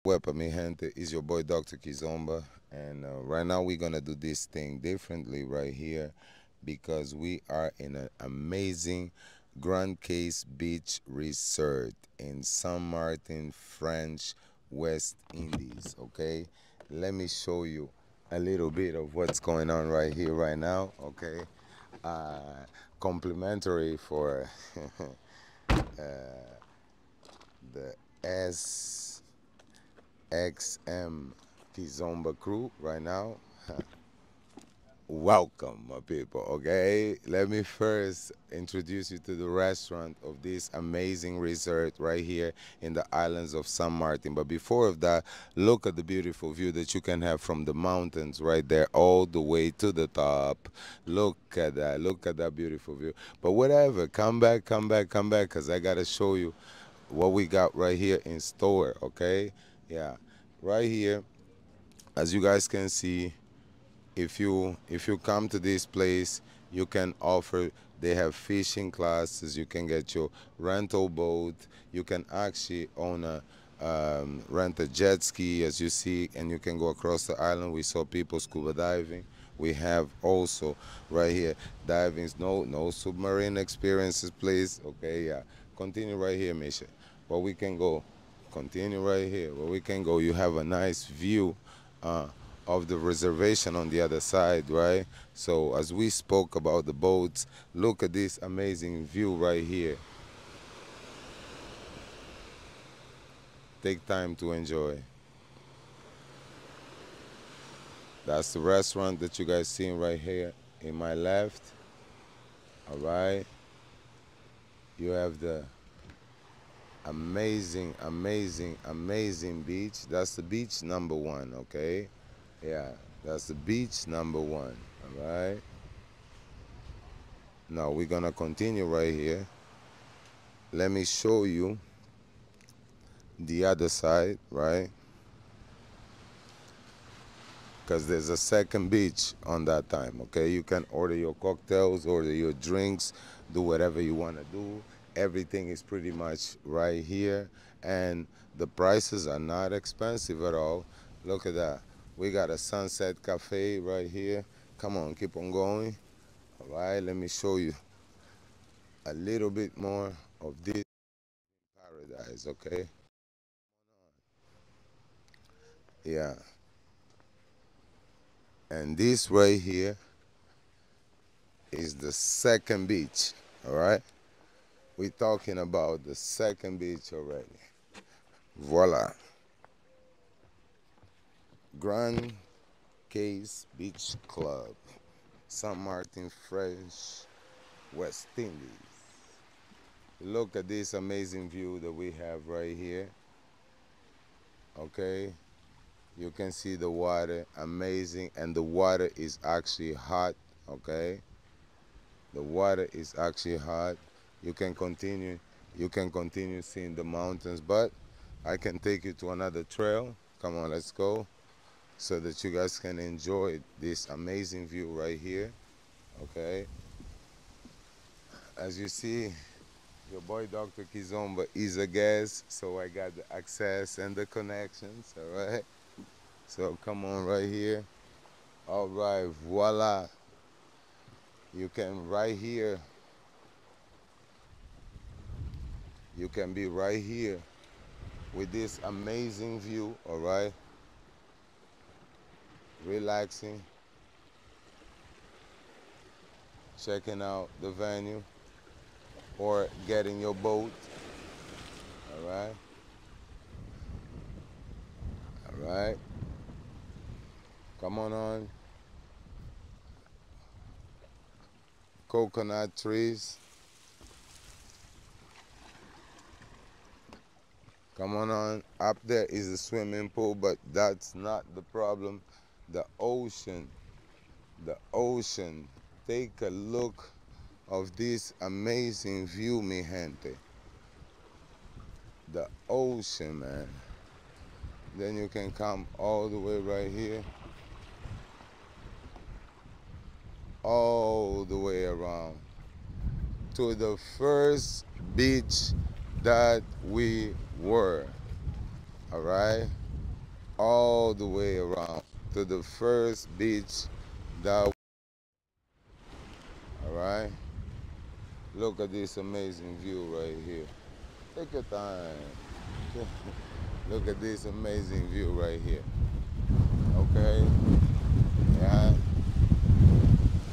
Wepa, mi gente, is your boy Dr. Kizomba, and right now we're gonna do this thing differently right here because we are in an amazing Grand Case Beach resort in Saint Martin, French, West Indies. Okay, let me show you a little bit of what's going on right here, right now. Okay, uh, complimentary for the SXM Kizomba crew right now. Welcome, my people. Okay, let me first introduce you to the restaurant of this amazing resort right here in the islands of San Martin. But before of that, look at the beautiful view that you can have from the mountains right there all the way to the top. Look at that. Look at that beautiful view. But whatever, come back, come back, come back, because I got to show you what we got right here in store. Okay, yeah, right here, as you guys can see, if you come to this place, you can offer, they have fishing classes, you can get your rental boat, you can actually own a rent a jet ski, as you see, and you can go across the island. We saw people scuba diving. We have also right here diving. No submarine experiences, please. Okay, yeah, continue right here, Misha. Where we can go, continue right here where we can go. You have a nice view uh, of the reservation on the other side, right? So as we spoke about the boats, look at this amazing view right here. Take time to enjoy. That's the restaurant that you guys seeing right here in my left. All right. You have the amazing, amazing, amazing beach. That's the beach number one, okay? Yeah, that's the beach number one, all right? Now we're gonna continue right here. Let me show you the other side, right? Because there's a second beach on that time, okay? You can order your cocktails, order your drinks, do whatever you want to do. Everything is pretty much right here, and the prices are not expensive at all. Look at that. We got a Sunset Cafe right here. Come on, keep on going. All right, let me show you a little bit more of this paradise, okay? Yeah. And this right here is the second beach, all right? We're talking about the second beach already. Voila. Grand Case Beach Club, Saint Martin, French, West Indies. Look at this amazing view that we have right here. Okay, you can see the water, amazing, and the water is actually hot. Okay, the water is actually hot. You can continue seeing the mountains, but I can take you to another trail. Come on, let's go, so that you guys can enjoy this amazing view right here. Okay, as you see, your boy Dr. Kizomba is a guest, so I got the access and the connections. All right, so come on right here. All right, voila. You can right here, you can be right here with this amazing view. All right, relaxing, checking out the venue, or getting your boat. All right, all right, come on. Coconut trees. Come on. Up there is a swimming pool, but that's not the problem. The ocean, the ocean. Take a look of this amazing view, mi gente. The ocean, man. Then you can come all the way right here, all the way around to the first beach that we were. All right. all the way around to the first beach that. All right. Look at this amazing view right here. Take your time. Look at this amazing view right here. Okay. Yeah.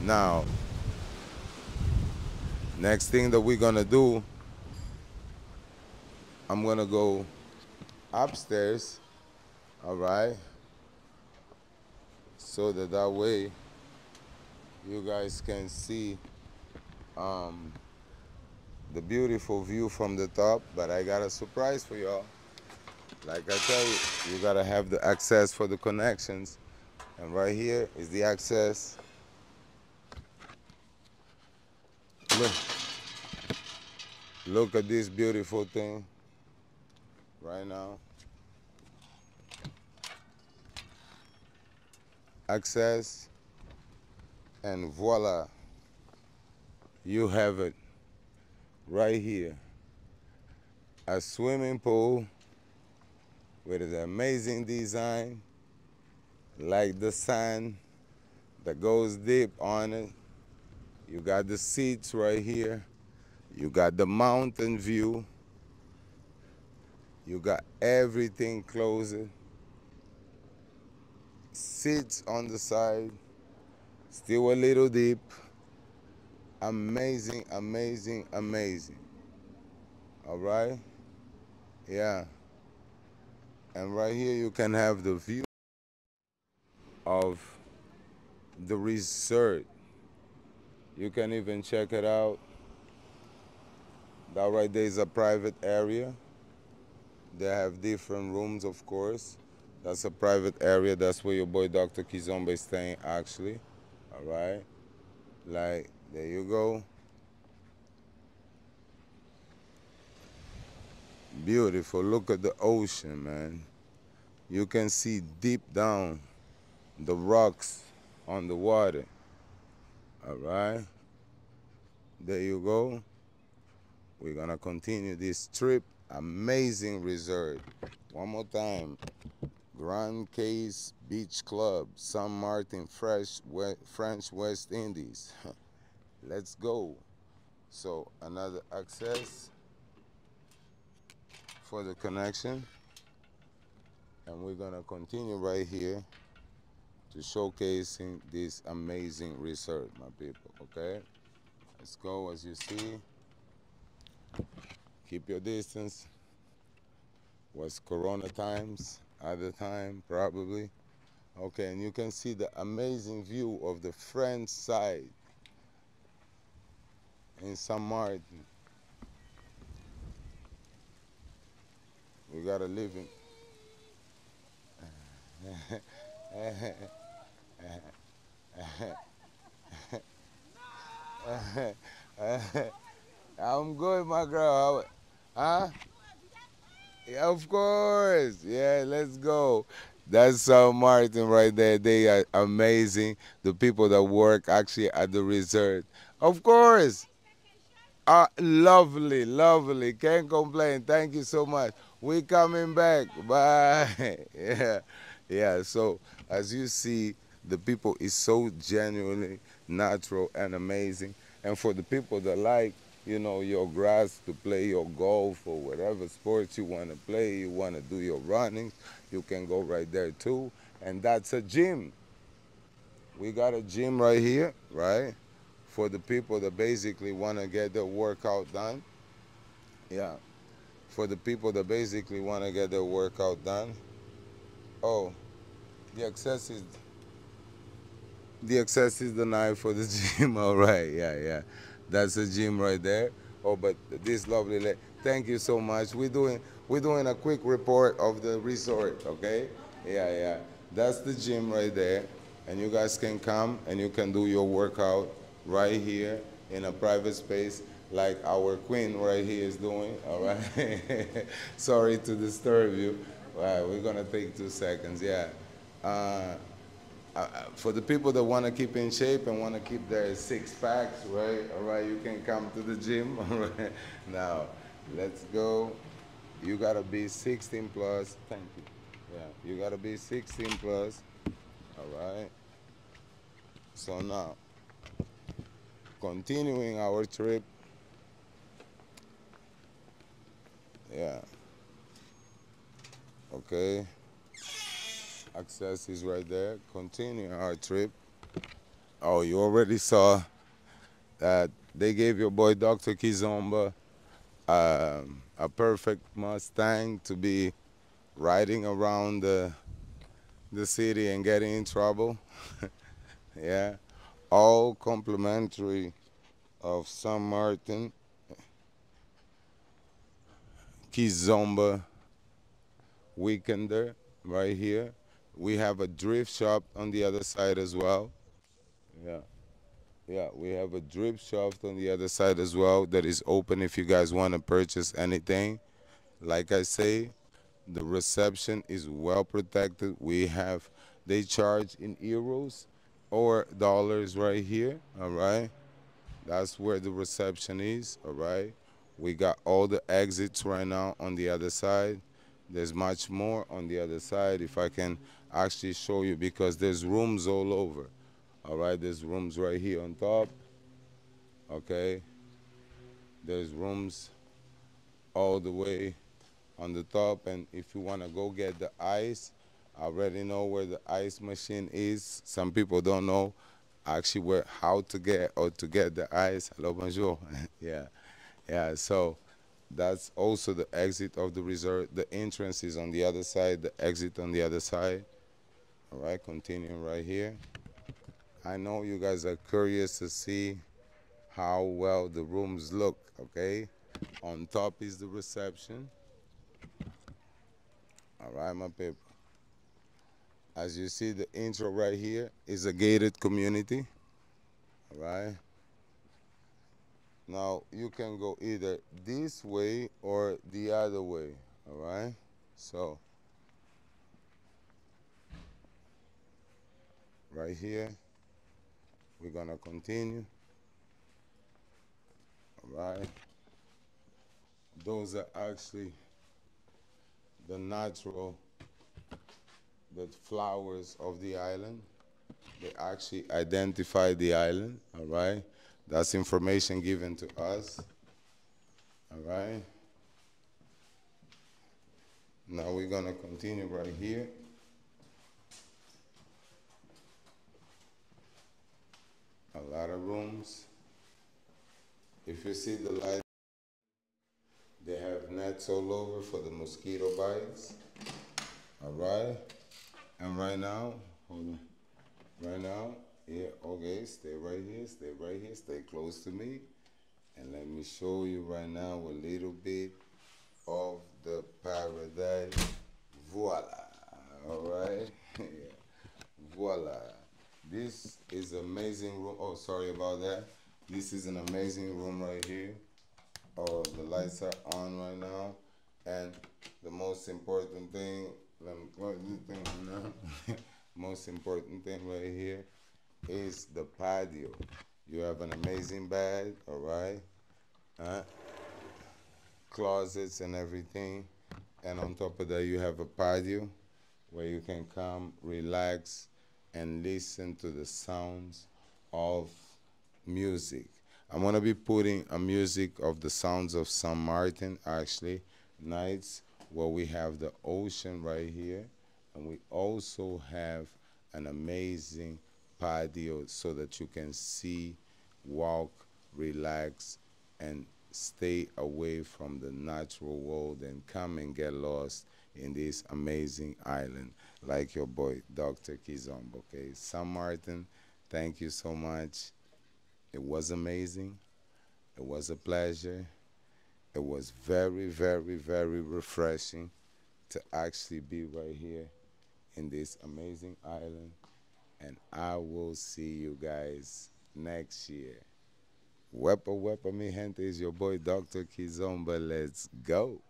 Now, next thing that we're gonna do, I'm gonna go upstairs. All right. So that way you guys can see the beautiful view from the top. But I got a surprise for y'all. Like I tell you, you gotta have the access for the connections. And right here is the access. Look at this beautiful thing right now. Access, and voila, you have it right here. A swimming pool with an amazing design, like the sand that goes deep on it. You got the seats right here. You got the mountain view. You got everything closed. Seats on the side, still a little deep. Amazing, amazing, amazing. All right? Yeah. And right here you can have the view of the resort. You can even check it out. That right there is a private area. They have different rooms, of course. That's a private area. That's where your boy Dr. Kizomba is staying, actually. All right? Like, there you go. Beautiful. Look at the ocean, man. You can see deep down the rocks on the water. All right? There you go. We're gonna continue this trip. Amazing resort. One more time. Grand Case Beach Club, Saint Martin, French West Indies. Let's go. So another access for the connection. And we're gonna continue right here to showcasing this amazing resort, my people, okay? Let's go. As you see, keep your distance. Was Corona times at the time, probably. Okay, and you can see the amazing view of the French side in Saint Martin. We gotta live in. I'm good, my girl. Huh? Yeah, of course. Yeah, let's go. That's Saint Martin right there. They are amazing. The people that work actually at the resort. Of course. Lovely, lovely. Can't complain. Thank you so much. We coming back. Bye. Yeah. Yeah. So as you see, the people is so genuinely natural and amazing. And for the people that like, you know, your grass to play your golf or whatever sports you want to play, you want to do your running, you can go right there too. And that's a gym. We got a gym right here, right? For the people that basically want to get their workout done. Yeah. For the people that basically want to get their workout done. Oh, the access is the knife for the gym. All right. Yeah, yeah. That's a gym right there. Oh, but this lovely thank you so much. We're doing a quick report of the resort, okay? Yeah, yeah. That's the gym right there. And you guys can come and you can do your workout right here in a private space like our queen right here is doing, all right? Sorry to disturb you. All right, we're gonna take 2 seconds, yeah. For the people that want to keep in shape and want to keep their six packs, right? All right, you can come to the gym. All right. Now, let's go. You gotta be 16 plus. Thank you. Yeah, you gotta be 16 plus. All right. So now, continuing our trip. Yeah. Okay. Access is right there. Continuing our trip. Oh, you already saw that they gave your boy Dr. Kizomba a perfect Mustang to be riding around the city and getting in trouble. Yeah. All complimentary of San Martin, Kizomba Weekender right here. We have a drift shop on the other side as well. Yeah. Yeah, we have a drip shop on the other side as well that is open if you guys want to purchase anything. Like I say, the reception is well protected. They charge in euros or dollars right here, all right? That's where the reception is, all right? We got all the exits right now on the other side. There's much more on the other side if I can actually show you because there's rooms all over, all right? There's rooms right here on top, okay? There's rooms all the way on the top, and if you want to go get the ice, I already know where the ice machine is. Some people don't know actually where how to get or to get the ice. Hello, bonjour. Yeah, yeah. So that's also the exit of the resort. The entrance is on the other side. The exit on the other side. All right, continuing right here. I know you guys are curious to see how well the rooms look. Okay, on top is the reception. All right, my people. As you see, the intro right here is a gated community. All right. Now you can go either this way or the other way. All right. So right here, we're gonna continue. All right. Those are actually the natural the flowers of the island. They actually identify the island. All right. That's information given to us. All right. Now we're gonna continue right here. A lot of rooms. If you see the light, they have nets all over for the mosquito bites. All right. And right now, hold on. Right now, yeah, okay, stay right here, stay right here, stay close to me. And let me show you right now a little bit of the paradise. Voila. All right. Yeah. Voila. This is amazing room. Oh, sorry about that. This is an amazing room right here. Oh, the lights are on right now. And the most important thing, let me close this thing right now. Most important thing right here is the patio. You have an amazing bed, all right? Closets and everything. And on top of that, you have a patio where you can come, relax, and listen to the sounds of music. I'm gonna be putting a music of the sounds of San Martin, actually, nights where we have the ocean right here, and we also have an amazing patio so that you can see, walk, relax, and stay away from the natural world and come and get lost in this amazing island like your boy Dr. Kizomba. Okay, San Martin, thank you so much. It was amazing. It was a pleasure. It was very, very, very refreshing to actually be right here in this amazing island. And I will see you guys next year. Wepa wepa mi gente is your boy Dr. Kizomba. Let's go.